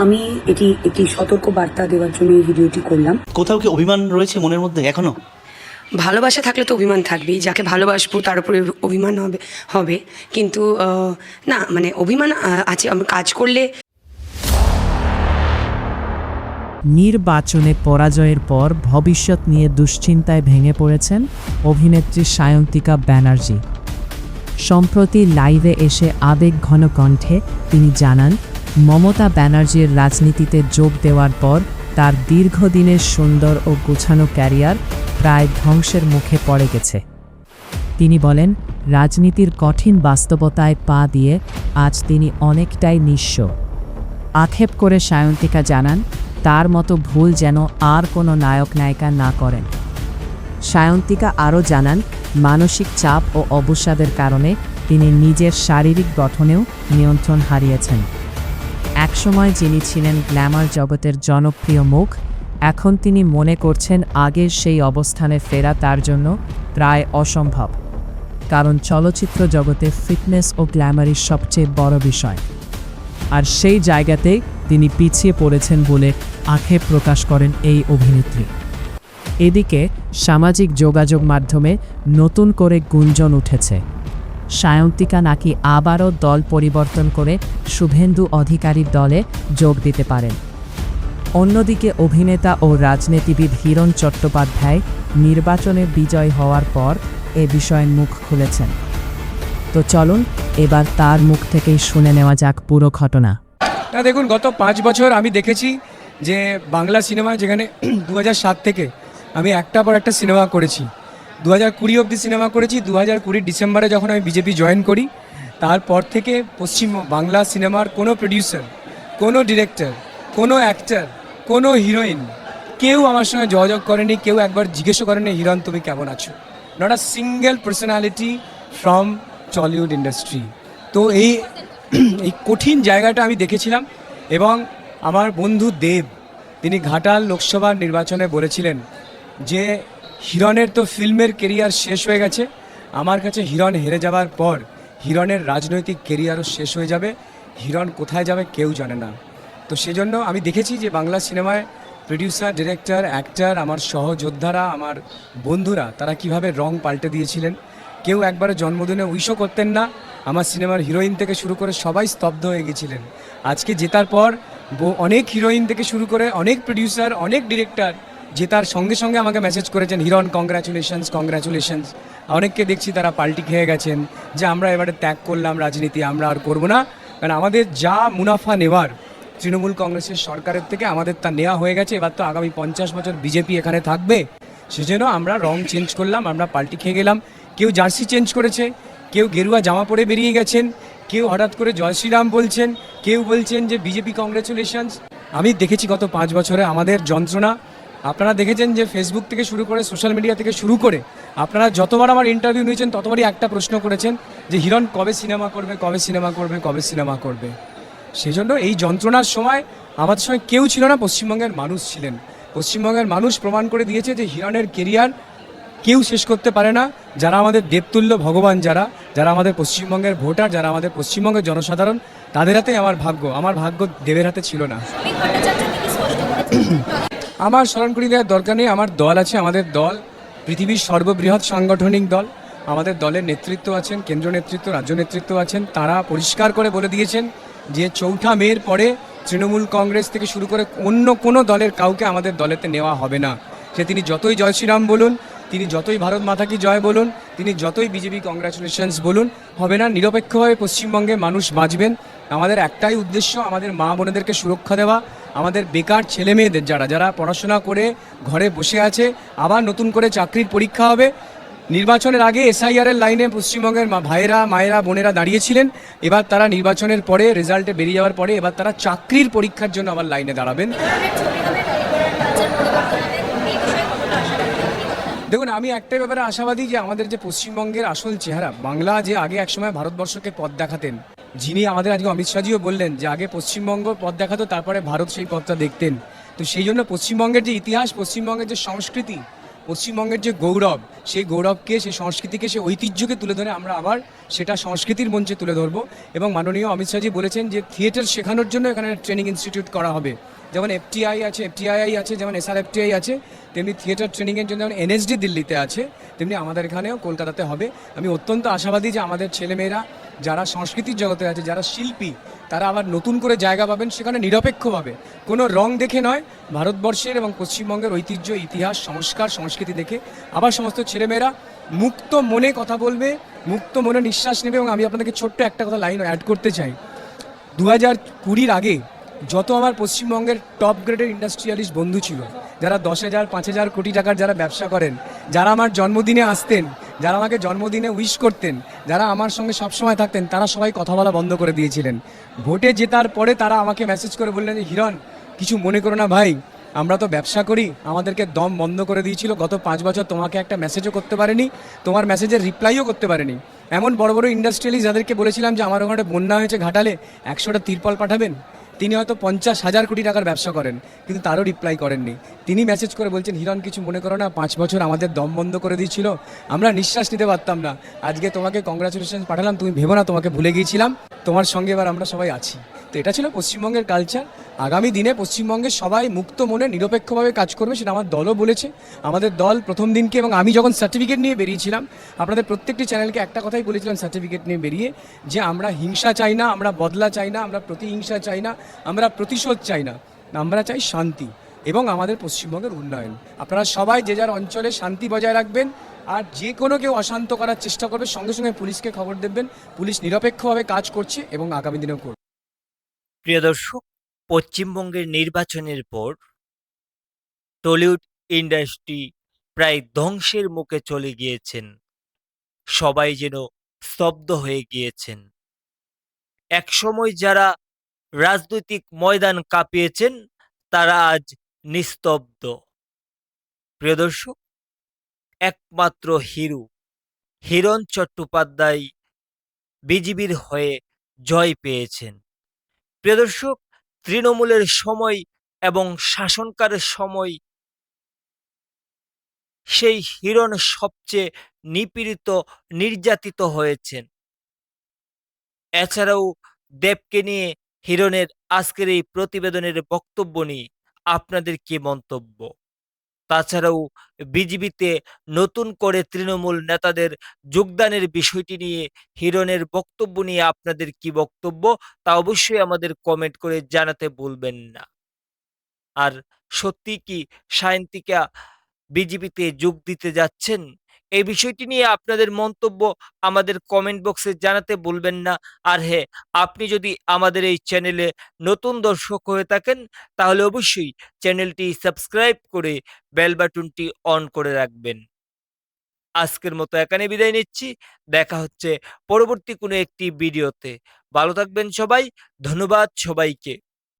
আমি এটি একটি সতর্ক বার্তা দেওয়ার জন্য এই ভিডিওটি করলাম। কোথাও কি অভিমান রয়েছে মনের মধ্যে এখনো? ভালোবাসা থাকলে তো অভিমান থাকবেই, যাকে ভালোবাসবো তার উপরে অভিমান হবে কিন্তু না, মানে অভিমান আছে আমরা কাজ করলে। নির্বাচনে পরাজয়ের পর ভবিষ্যৎ নিয়ে দুশ্চিন্তায় ভেঙে পড়েছেন অভিনেত্রী সায়ন্তিকা ব্যানার্জি। সম্প্রতি লাইভে এসে আবেগঘন কণ্ঠে তিনি জানান, মমতা ব্যানার্জির রাজনীতিতে যোগ দেওয়ার পর তার দীর্ঘদিনের সুন্দর ও গোছানো ক্যারিয়ার প্রায় ধ্বংসের মুখে পড়ে গেছে। তিনি বলেন, রাজনীতির কঠিন বাস্তবতায় পা দিয়ে আজ তিনি অনেকটাই নিঃস্ব। আক্ষেপ করে সায়ন্তিকা জানান, তার মতো ভুল যেন আর কোনো নায়ক নায়িকা না করেন। সায়ন্তিকা আরও জানান, মানসিক চাপ ও অবসাদের কারণে তিনি নিজের শারীরিক গঠনেও নিয়ন্ত্রণ হারিয়েছেন। একসময় যিনি ছিলেন গ্ল্যামার জগতের জনপ্রিয় মুখ, এখন তিনি মনে করছেন আগের সেই অবস্থানে ফেরা তার জন্য প্রায় অসম্ভব, কারণ চলচ্চিত্র জগতে ফিটনেস ও গ্ল্যামারই সবচেয়ে বড় বিষয়। আর সেই জায়গাতেই তিনি পিছিয়ে পড়েছেন বলে আক্ষেপ প্রকাশ করেন এই অভিনেত্রী। এদিকে সামাজিক যোগাযোগ মাধ্যমে নতুন করে গুঞ্জন উঠেছে, সায়ন্তিকা নাকি আবারও দল পরিবর্তন করে শুভেন্দু অধিকারীর দলে যোগ দিতে পারেন। অন্যদিকে অভিনেতা ও রাজনীতিবিদ হিরণ চট্টোপাধ্যায় নির্বাচনে বিজয় হওয়ার পর এ বিষয়ে মুখ খুলেছেন। তো চলুন এবার তার মুখ থেকেই শুনে নেওয়া যাক পুরো ঘটনা। না দেখুন, গত 5 বছর আমি দেখেছি যে বাংলা সিনেমা, যেখানে 2007 থেকে আমি একটার পর একটা সিনেমা করেছি, 2020 অবধি সিনেমা করেছি। 2020 ডিসেম্বরে যখন আমি বিজেপি জয়েন করি, তারপর থেকে পশ্চিম বাংলা সিনেমার কোনো প্রডিউসার, কোনো ডিরেক্টর, কোনো অ্যাক্টর, কোনো হিরোইন কেউ আমার সঙ্গে যোগাযোগ করেনি, কেউ একবার জিজ্ঞেসও করেনি হিরণ তুমি কেমন আছো। Not a single personality from Tollywood industry. তো এই কঠিন জায়গাটা আমি দেখেছিলাম। এবং আমার বন্ধু দেব, তিনি ঘাটাল লোকসভা নির্বাচনে বলেছিলেন যে হিরণের তো ফিল্মের কেরিয়ার শেষ হয়ে গেছে, আমার কাছে হিরণ হেরে যাওয়ার পর হিরণের রাজনৈতিক কেরিয়ারও শেষ হয়ে যাবে, হিরণ কোথায় যাবে কেউ জানে না। তো সেজন্য আমি দেখেছি যে বাংলা সিনেমায় প্রডিউসার, ডিরেক্টর, অ্যাক্টর, আমার সহযোদ্ধারা, আমার বন্ধুরা, তারা কিভাবে রং পাল্টে দিয়েছিলেন। কেউ একবারে জন্মদিনে উইশও করতেন না। আমার সিনেমার হিরোইন থেকে শুরু করে সবাই স্তব্ধ হয়ে গেছিলেন। আজকে জেতার পর অনেক হিরোইন থেকে শুরু করে অনেক প্রডিউসার, অনেক ডিরেক্টর জেতার সঙ্গে সঙ্গে আমাকে মেসেজ করেছেন, হিরণ কংগ্রাচুলেশনস, কংগ্রাচুলেশনস। অনেককে দেখছি তারা পাল্টি খেয়ে গেছেন যে আমরা এবারে ত্যাগ করলাম রাজনীতি, আমরা আর করব না, কারণ আমাদের যা মুনাফা নেওয়ার তৃণমূল কংগ্রেসের সরকারের থেকে আমাদের তা নেওয়া হয়ে গেছে। এবার তো আগামী 50 বছর বিজেপি এখানে থাকবে, সেজন্য আমরা রং চেঞ্জ করলাম, আমরা পাল্টি খেয়ে গেলাম। কেউ জার্সি চেঞ্জ করেছে, কেউ গেরুয়া জামা পরে বেরিয়ে গেছেন, কেউ হঠাৎ করে জয় শ্রীরাম বলছেন, কেউ বলছেন যে বিজেপি কংগ্রেচুলেশনস। আমি দেখেছি গত 5 বছরে আমাদের যন্ত্রণা। আপনারা দেখেছেন যে ফেসবুক থেকে শুরু করে সোশ্যাল মিডিয়া থেকে শুরু করে আপনারা যতবার আমার ইন্টারভিউ নিয়েছেন ততবারই একটা প্রশ্ন করেছেন যে হিরণ কবে সিনেমা করবে, কবে সিনেমা করবে, কবে সিনেমা করবে। সেজন্য এই যন্ত্রণার সময় আমাদের সঙ্গে কেউ ছিল না, পশ্চিমবঙ্গের মানুষ ছিলেন। পশ্চিমবঙ্গের মানুষ প্রমাণ করে দিয়েছে যে হিরণের কেরিয়ার কেউ শেষ করতে পারে না। যারা আমাদের দেবতুল্য ভগবান, যারা আমাদের পশ্চিমবঙ্গের ভোটার, যারা আমাদের পশ্চিমবঙ্গের জনসাধারণ, তাদের হাতেই আমার ভাগ্য দেবের হাতে ছিল না। আমার স্মরণ করিয়ে দেওয়ার দরকার নেই। আমার দল আছে, আমাদের দল পৃথিবীর সর্ববৃহৎ সাংগঠনিক দল। আমাদের দলের নেতৃত্ব আছেন, কেন্দ্র নেতৃত্ব, রাজ্য নেতৃত্ব আছেন। তারা পরিষ্কার করে বলে দিয়েছেন যে 4 মের পরে তৃণমূল কংগ্রেস থেকে শুরু করে অন্য কোনো দলের কাউকে আমাদের দলেতে নেওয়া হবে না। সে তিনি যতই জয় শ্রীরাম বলুন, তিনি যতই ভারত মাতা কি জয় বলুন, তিনি যতই বিজেপি কংগ্রাচুলেশনস বলুন, হবে না। নিরপেক্ষভাবে পশ্চিমবঙ্গে মানুষ বাঁচবেন। আমাদের একটাই উদ্দেশ্য, আমাদের মা বোনেদেরকে সুরক্ষা দেওয়া, আমাদের বেকার ছেলে মেয়েদের যারা পড়াশোনা করে ঘরে বসে আছে, আবার নতুন করে চাকরির পরীক্ষা হবে। নির্বাচনের আগে এসআইআরের লাইনে পশ্চিমবঙ্গের ভাইয়েরা, মায়েরা, বোনেরা দাঁড়িয়েছিলেন। এবার তারা নির্বাচনের পরে, রেজাল্টে বেরিয়ে যাওয়ার পরে এবার তারা চাকরির পরীক্ষার জন্য আবার লাইনে দাঁড়াবেন। দেখুন, আমি একটাই ব্যাপারে আশাবাদী যে আমাদের যে পশ্চিমবঙ্গের আসল চেহারা, বাংলা যে আগে একসময় ভারতবর্ষকে পথ দেখাতেন, যিনি আমাদের আজকে অমিত শাহজিও বললেন যে আগে পশ্চিমবঙ্গ পথ দেখাতো, তারপরে ভারত সেই পথটা দেখতেন। তো সেই জন্য পশ্চিমবঙ্গের যে ইতিহাস, পশ্চিমবঙ্গের যে সংস্কৃতি, পশ্চিমবঙ্গের যে গৌরব, সেই গৌরবকে, সেই সংস্কৃতিকে, সেই ঐতিহ্যকে তুলে ধরে আমরা আবার সেটা সংস্কৃতির মঞ্চে তুলে ধরবো। এবং মাননীয় অমিত শাহজি বলেছেন যে থিয়েটার শেখানোর জন্য এখানে ট্রেনিং ইনস্টিটিউট করা হবে। যেমন এফটিআই আছে, যেমন SRFTI আছে, তেমনি থিয়েটার ট্রেনিংয়ের জন্য যেমন NSD দিল্লিতে আছে, তেমনি আমাদের এখানেও কলকাতাতে হবে। আমি অত্যন্ত আশাবাদী যে আমাদের ছেলেমেয়েরা যারা সংস্কৃতির জগতে আছে, যারা শিল্পী, তারা আবার নতুন করে জায়গা পাবেন সেখানে নিরপেক্ষভাবে, কোনো রং দেখে নয়, ভারতবর্ষের এবং পশ্চিমবঙ্গের ঐতিহ্য, ইতিহাস, সংস্কার, সংস্কৃতি দেখে আবার সমস্ত ছেলেমেয়েরা মুক্ত মনে কথা বলবে, মুক্ত মনে নিঃশ্বাস নেবে। এবং আমি আপনাদেরকে ছোট্ট একটা কথা লাইন অ্যাড করতে চাই। 2020 আগে যত আমার পশ্চিমবঙ্গের টপ গ্রেডের ইন্ডাস্ট্রিয়ালিস্ট বন্ধু ছিল, যারা 10,000 5,000 কোটি টাকার যারা ব্যবসা করেন, যারা আমার জন্মদিনে আসতেন, যারা আমাকে জন্মদিনে উইশ করতেন, যারা আমার সঙ্গে সবসময় থাকতেন, তারা সবাই কথা বলা বন্ধ করে দিয়েছিলেন। ভোটে জেতার পরে তারা আমাকে মেসেজ করে বললেন যে হিরণ, কিছু মনে করো না ভাই, আমরা তো ব্যবসা করি, আমাদেরকে দম বন্ধ করে দিয়েছিল। গত 5 বছর তোমাকে একটা মেসেজও করতে পারেনি, তোমার মেসেজের রিপ্লাইও করতে পারেনি। এমন বড় বড় ইন্ডাস্ট্রিয়ালিস্ট যাদেরকে বলেছিলাম যে আমার ওখানে বন্যা হয়েছে ঘাটালে, 100টা তিরপল পাঠাবেন, তিনি হয়তো 50,000 কোটি টাকার ব্যবসা করেন, কিন্তু তারও রিপ্লাই করেননি। তিনি মেসেজ করে বলছেন হিরণ, কিছু মনে করো না, 5 বছর আমাদের দম বন্ধ করে দিয়েছিল, আমরা নিঃশ্বাস নিতে পারতাম না। আজকে তোমাকে কংগ্রাচুলেশন পাঠালাম, তুমি ভেবো না তোমাকে ভুলে গিয়েছিলাম, তোমার সঙ্গে এবার আমরা সবাই আছি। তো এটা ছিল পশ্চিমবঙ্গের কালচার। আগামী দিনে পশ্চিমবঙ্গে সবাই মুক্ত মনে নিরপেক্ষভাবে কাজ করবে, সেটা আমার দলও বলেছে। আমাদের দল প্রথম দিনকে, এবং আমি যখন সার্টিফিকেট নিয়ে বেরিয়েছিলাম, আপনাদের প্রত্যেকটি চ্যানেলকে একটা কথাই বলেছিলাম সার্টিফিকেট নিয়ে বেরিয়ে, যে আমরা হিংসা চাই না, আমরা বদলা চাই না, আমরা প্রতিহিংসা চাই না, আমরা প্রতিশোধ চাই না, আমরা চাই শান্তি এবং আমাদের পশ্চিমবঙ্গের উন্নয়ন। আপনারা সবাই যে যার অঞ্চলে শান্তি বজায় রাখবেন, আর যে কোনো কেউ অশান্ত করার চেষ্টা করবে সঙ্গে সঙ্গে পুলিশকে খবর দেবেন। পুলিশ নিরপেক্ষভাবে কাজ করছে এবং আগামী দিনেও করবে। প্রিয় দর্শক, পশ্চিমবঙ্গের নির্বাচনের পর টলিউড ইন্ডাস্ট্রি প্রায় ধ্বংসের মুখে চলে গিয়েছেন। সবাই যেন স্তব্ধ হয়ে গিয়েছেন। একসময় যারা রাজনৈতিক ময়দান কাঁপিয়েছেন, তারা আজ নিস্তব্ধ। প্রিয় দর্শক, একমাত্র হিরো হিরণ চট্টোপাধ্যায় বিজেপির হয়ে জয় পেয়েছেন। প্রিয় দর্শক, তৃণমূলের সময় এবং শাসনকালের সময় সেই হিরণ সবচেয়ে নিপীড়িত, নির্যাতিত হয়েছেন। এছাড়াও দেবকে নিয়ে হিরণের আজকের এই প্রতিবেদনের বক্তব্য নিয়ে আপনাদের কি মন্তব্য? তাছাড়াও বিজেপিতে নতুন করে তৃণমূল নেতাদের যোগদানের বিষয়টি নিয়ে হিরণের বক্তব্য নিয়ে আপনাদের কি বক্তব্য, তা অবশ্যই আমাদের কমেন্ট করে জানাতে ভুলবেন না। আর সত্যি কি সায়ন্তিকা বিজেপিতে যোগ দিতে যাচ্ছেন? এই বিষয়টি নিয়ে আপনাদের মন্তব্য আমাদের কমেন্ট বক্সে জানাতে ভুলবেন না। আর হ্যাঁ, আপনি যদি আমাদের এই চ্যানেলে নতুন দর্শক হয়ে থাকেন, তাহলে অবশ্যই চ্যানেলটি সাবস্ক্রাইব করে বেল বাটনটি অন করে রাখবেন। আজকের মতো এখানে বিদায় নিচ্ছি। দেখা হচ্ছে পরবর্তী কোনো একটি ভিডিওতে। ভালো থাকবেন সবাই। ধন্যবাদ সবাইকে।